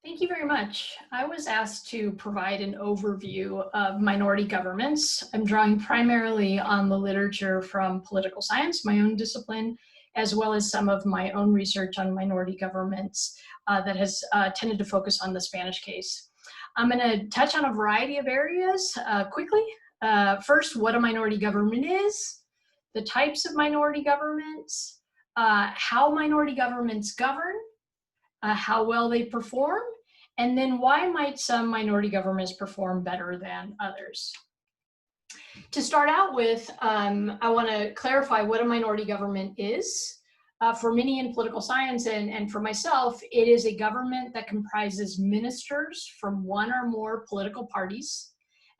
Thank you very much. I was asked to provide an overview of minority governments. I'm drawing primarily on the literature from political science, my own discipline, as well as some of my own research on minority governments that has tended to focus on the Spanish case. I'm going to touch on a variety of areas quickly. First, what a minority government is, the types of minority governments, how minority governments govern, how well they perform, and then why might some minority governments perform better than others. To start out with, I want to clarify what a minority government is. For many in political science and for myself, it is a government that comprises ministers from one or more political parties,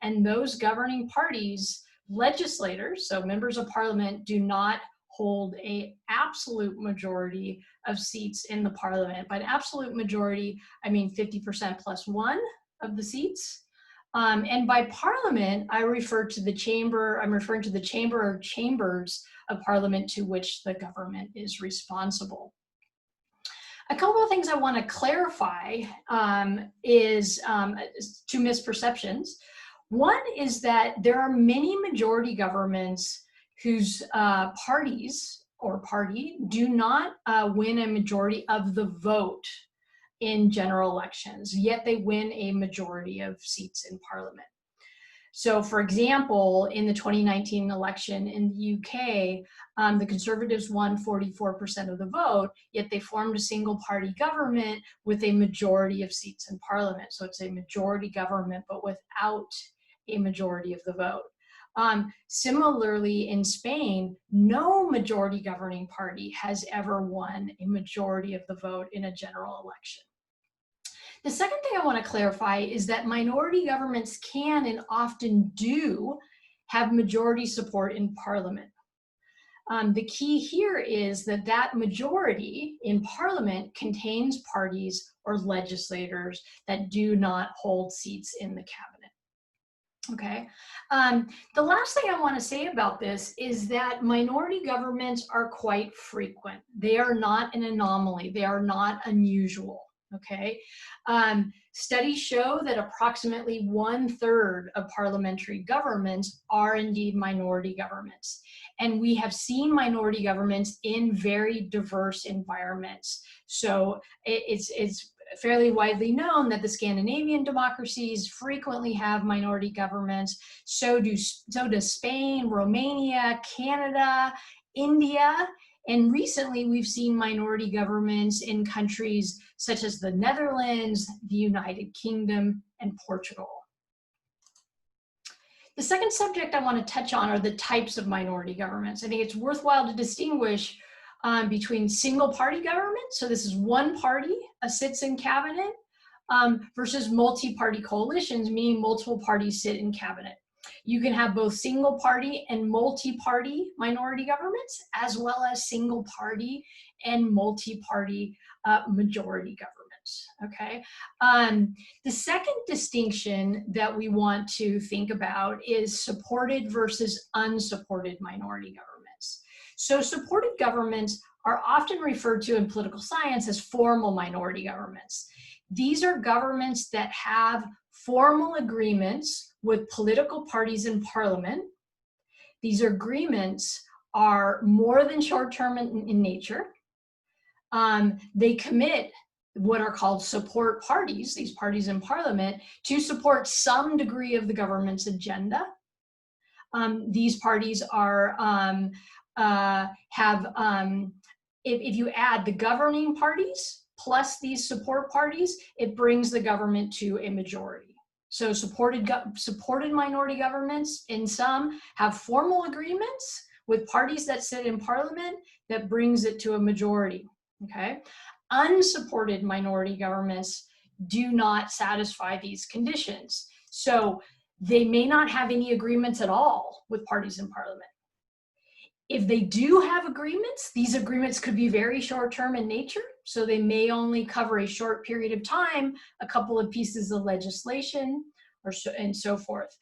and those governing parties, legislators, so members of parliament, do not hold an absolute majority of seats in the parliament. By an absolute majority, I mean 50% plus one of the seats. And by parliament, I refer to the chamber, I'm referring to the chamber or chambers of parliament to which the government is responsible. A couple of things I want to clarify is two misperceptions. One is that there are many majority governments whose parties or party do not win a majority of the vote in general elections, yet they win a majority of seats in parliament. So for example, in the 2019 election in the UK, the Conservatives won 44% of the vote, yet they formed a single party government with a majority of seats in parliament. So it's a majority government, but without a majority of the vote. Similarly, in Spain, no majority governing party has ever won a majority of the vote in a general election. The second thing I want to clarify is that minority governments can and often do have majority support in parliament. The key here is that that majority in parliament contains parties or legislators that do not hold seats in the cabinet. Okay. The last thing I want to say about this is that minority governments are quite frequent. They are not an anomaly. They are not unusual. Okay. Studies show that approximately 1/3 of parliamentary governments are indeed minority governments. And we have seen minority governments in very diverse environments. So it's fairly widely known that the Scandinavian democracies frequently have minority governments. So does Spain, Romania, Canada, India. And recently we've seen minority governments in countries such as the Netherlands, the United Kingdom, and Portugal. The second subject I want to touch on are the types of minority governments. I think it's worthwhile to distinguish between single party government, so this is one party sits in cabinet, versus multi-party coalitions, meaning multiple parties sit in cabinet. You can have both single party and multi-party minority governments, as well as single party and multi-party majority governments, okay? The second distinction that we want to think about is supported versus unsupported minority governments. So supported governments are often referred to in political science as formal minority governments. These are governments that have formal agreements with political parties in parliament. These agreements are more than short-term in nature. They commit what are called support parties, these parties in parliament, to support some degree of the government's agenda. These parties are if you add the governing parties plus these support parties, it brings the government to a majority. So supported minority governments in some have formal agreements with parties that sit in parliament that brings it to a majority, okay? Unsupported minority governments do not satisfy these conditions. So they may not have any agreements at all with parties in parliament. If they do have agreements, these agreements could be very short-term in nature, so they may only cover a short period of time, a couple of pieces of legislation, and so forth.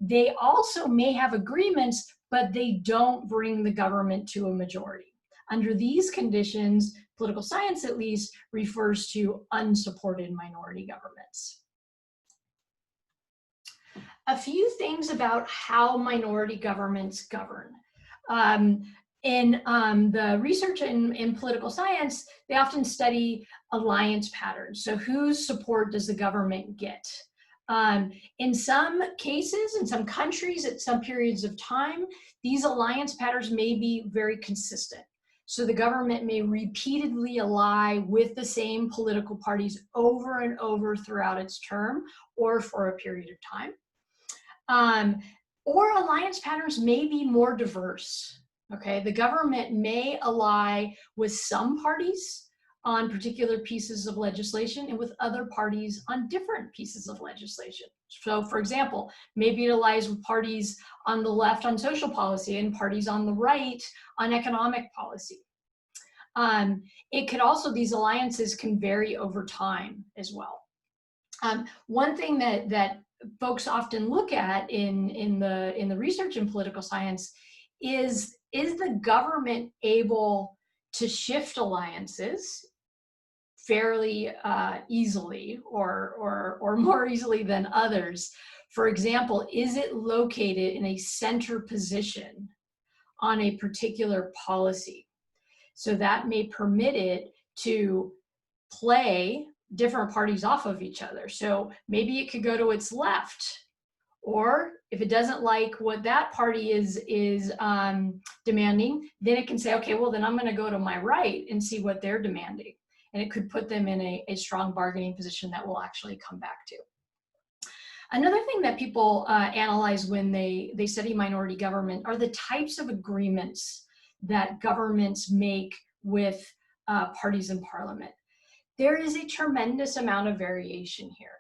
They also may have agreements, but they don't bring the government to a majority. Under these conditions, political science at least refers to unsupported minority governments. A few things about how minority governments govern. In the research in political science, they often study alliance patterns. So whose support does the government get? In some cases, in some countries, at some periods of time, these alliance patterns may be very consistent. So the government may repeatedly ally with the same political parties over and over throughout its term or for a period of time. Or alliance patterns may be more diverse. Okay, the government may ally with some parties on particular pieces of legislation and with other parties on different pieces of legislation. So for example, maybe it allies with parties on the left on social policy and parties on the right on economic policy. It could also, these alliances can vary over time as well. One thing that folks often look at in the research in political science is the government able to shift alliances fairly easily or more easily than others? For example, is it located in a center position on a particular policy? So that may permit it to play different parties off of each other. So maybe it could go to its left, or if it doesn't like what that party is demanding, then it can say, okay, well then I'm going to go to my right and see what they're demanding. And it could put them in a strong bargaining position that we'll actually come back to. Another thing that people analyze when they study minority government are the types of agreements that governments make with parties in parliament. There is a tremendous amount of variation here.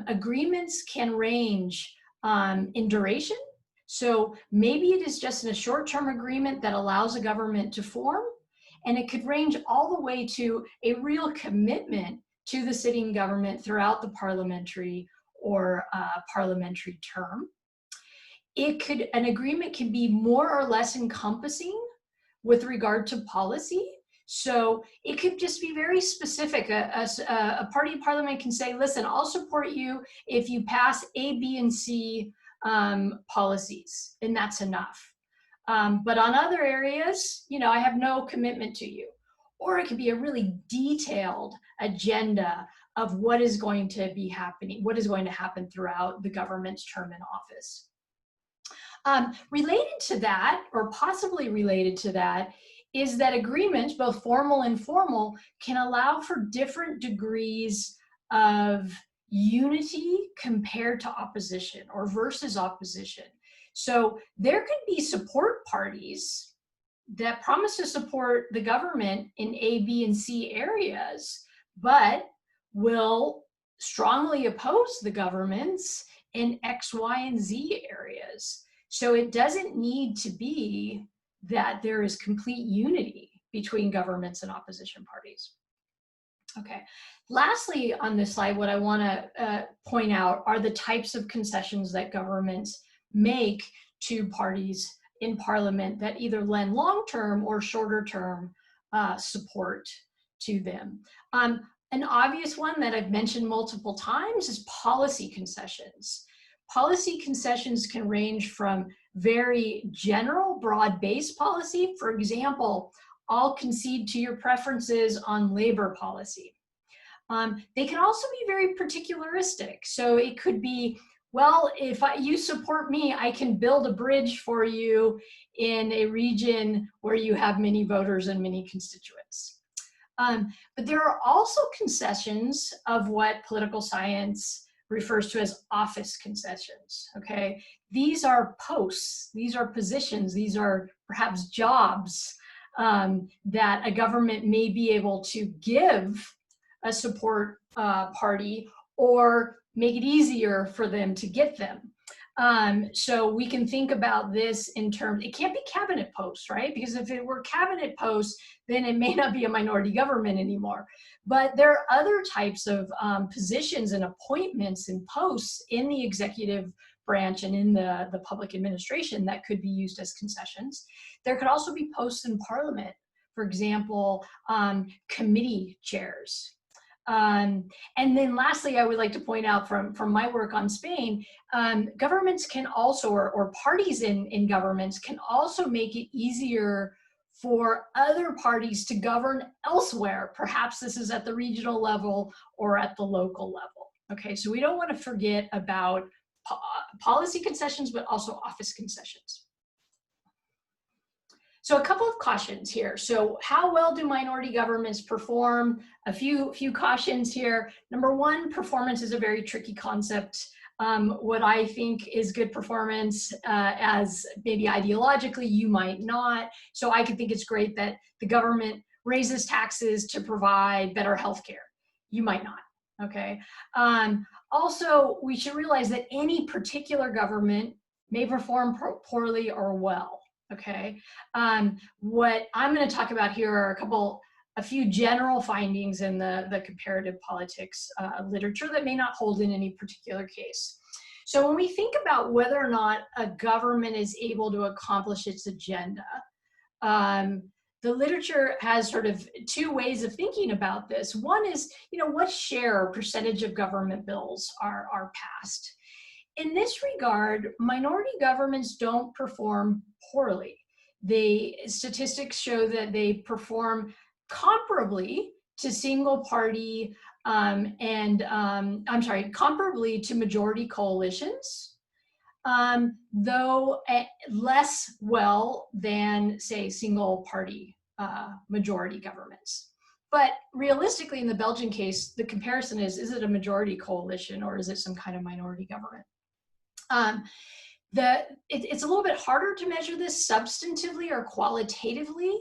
Agreements can range in duration. So maybe it is just a short-term agreement that allows a government to form, and it could range all the way to a real commitment to the sitting government throughout the parliamentary or parliamentary term. An agreement can be more or less encompassing with regard to policy. So it could just be very specific. A party in parliament can say, listen, I'll support you if you pass A, B, and C policies, and that's enough. But on other areas, I have no commitment to you. Or it could be a really detailed agenda of what is going to be happening, what is going to happen throughout the government's term in office. Related to that, or possibly related to that, is that agreements, both formal and informal, can allow for different degrees of unity compared to opposition or versus opposition. So there could be support parties that promise to support the government in A, B, and C areas, but will strongly oppose the governments in X, Y, and Z areas. So it doesn't need to be that there is complete unity between governments and opposition parties. Okay, lastly on this slide, what I want to point out are the types of concessions that governments make to parties in parliament that either lend long-term or shorter-term support to them. An obvious one that I've mentioned multiple times is policy concessions. Policy concessions can range from very general, broad-based policy. For example, I'll concede to your preferences on labor policy. They can also be very particularistic. So it could be, well, if you support me, I can build a bridge for you in a region where you have many voters and many constituents. But there are also concessions of what political science refers to as office concessions, okay? These are posts, these are positions, these are perhaps jobs that a government may be able to give a support party or make it easier for them to get them. So we can think about this in terms, it can't be cabinet posts, right? Because if it were cabinet posts, then it may not be a minority government anymore. But there are other types of positions and appointments and posts in the executive branch and in the public administration that could be used as concessions. There could also be posts in parliament. for example, committee chairs. And then lastly, I would like to point out from my work on Spain, governments can also, or parties in governments can also make it easier for other parties to govern elsewhere. Perhaps this is at the regional level or at the local level. Okay, so we don't want to forget about policy concessions, but also office concessions. So a couple of cautions here. So how well do minority governments perform? A few cautions here. Number one, performance is a very tricky concept. What I think is good performance, as maybe ideologically you might not. So I could think it's great that the government raises taxes to provide better healthcare. You might not, okay? Also, we should realize that any particular government may perform poorly or well. Okay, what I'm going to talk about here are a few general findings in the comparative politics literature that may not hold in any particular case. So when we think about whether or not a government is able to accomplish its agenda, the literature has sort of two ways of thinking about this. One is, what share or percentage of government bills are passed? In this regard, minority governments don't perform poorly. Statistics show that they perform comparably to single party comparably to majority coalitions, though less well than, say, single party majority governments. But realistically, in the Belgian case, the comparison is it a majority coalition or is it some kind of minority government? It's a little bit harder to measure this substantively or qualitatively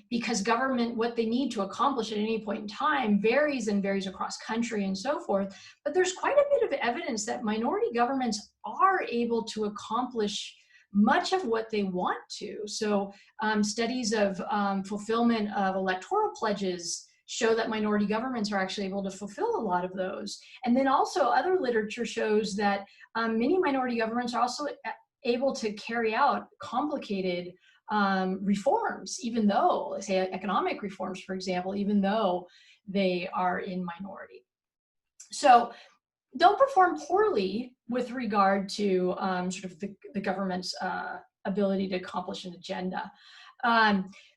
because government, what they need to accomplish at any point in time varies across country and so forth. But there's quite a bit of evidence that minority governments are able to accomplish much of what they want to. So studies of fulfillment of electoral pledges show that minority governments are actually able to fulfill a lot of those. And then also other literature shows that many minority governments are also able to carry out complicated reforms, even though, let's say economic reforms, for example, even though they are in minority. So don't perform poorly with regard to sort of the government's ability to accomplish an agenda.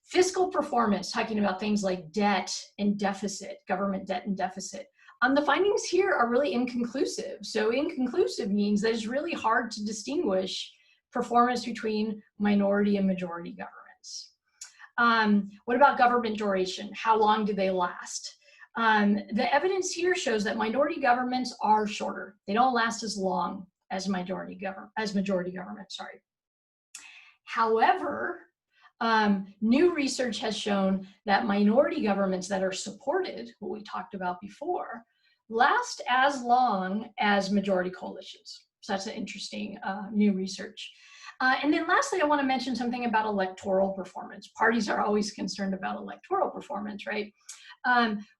Fiscal performance, talking about things like debt and deficit, government debt and deficit. The findings here are really inconclusive. So inconclusive means that it's really hard to distinguish performance between minority and majority governments. What about government duration? How long do they last? The evidence here shows that minority governments are shorter. They don't last as long as majority government. However, new research has shown that minority governments that are supported, what we talked about before, last as long as majority coalitions. So that's an interesting new research. And then lastly, I want to mention something about electoral performance. Parties are always concerned about electoral performance, right?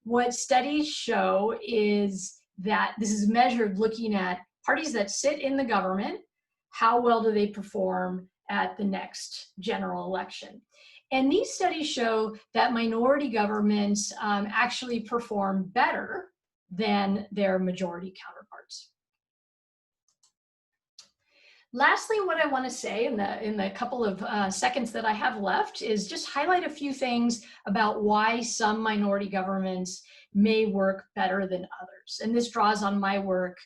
What studies show is that this is measured looking at parties that sit in the government, how well do they perform at the next general election. And these studies show that minority governments actually perform better than their majority counterparts. Lastly, what I want to say in the couple of seconds that I have left is just highlight a few things about why some minority governments may work better than others. And this draws on my work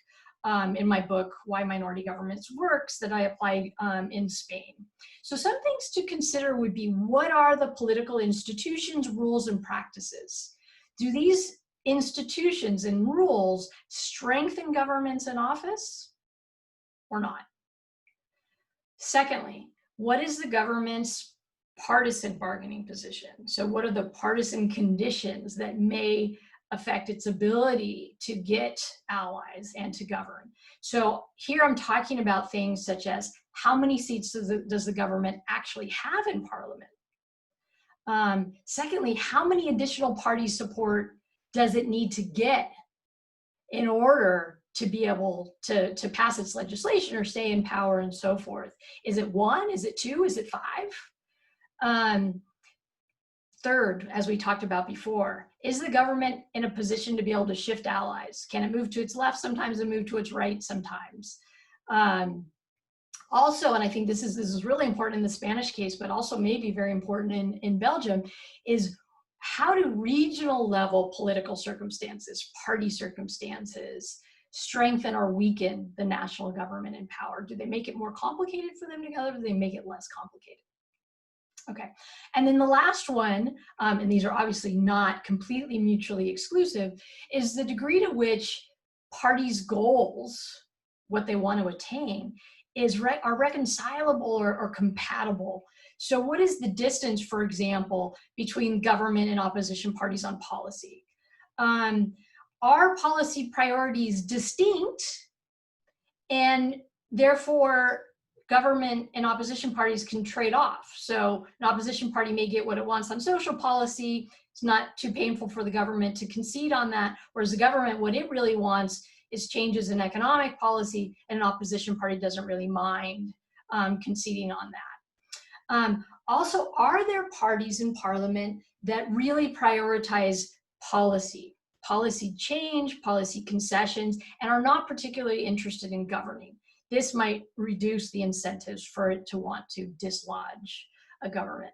in my book, Why Minority Governments Works, that I applied in Spain. So some things to consider would be, what are the political institutions, rules, and practices? Do these institutions and rules strengthen governments in office or not? Secondly, what is the government's partisan bargaining position? So what are the partisan conditions that may affect its ability to get allies and to govern? So here I'm talking about things such as, how many seats does the government actually have in parliament? Secondly, how many additional party support does it need to get in order to be able to pass its legislation or stay in power and so forth? Is it 1? Is it 2? Is it 5? Third, as we talked about before, is the government in a position to be able to shift allies? Can it move to its left sometimes and move to its right sometimes? Also, and I think this is really important in the Spanish case, but also maybe very important in Belgium, is how do regional level political circumstances, party circumstances, strengthen or weaken the national government in power? Do they make it more complicated for them together? Or do they make it less complicated? Okay, and then the last one, and these are obviously not completely mutually exclusive, is the degree to which parties' goals, what they want to attain, are reconcilable or compatible. So what is the distance, for example, between government and opposition parties on policy? Are policy priorities distinct, and therefore government and opposition parties can trade off? So an opposition party may get what it wants on social policy. It's not too painful for the government to concede on that, whereas the government, what it really wants is changes in economic policy, and an opposition party doesn't really mind conceding on that. Also, are there parties in parliament that really prioritize policy change, policy concessions, and are not particularly interested in governing? This might reduce the incentives for it to want to dislodge a government.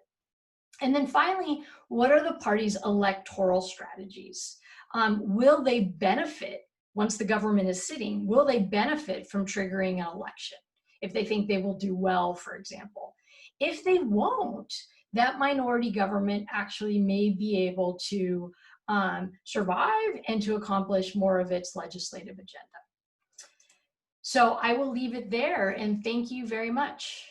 And then finally, what are the parties' electoral strategies? Will they benefit, once the government is sitting, will they benefit from triggering an election if they think they will do well, for example? If they won't, that minority government actually may be able to survive and to accomplish more of its legislative agenda. So I will leave it there, and thank you very much.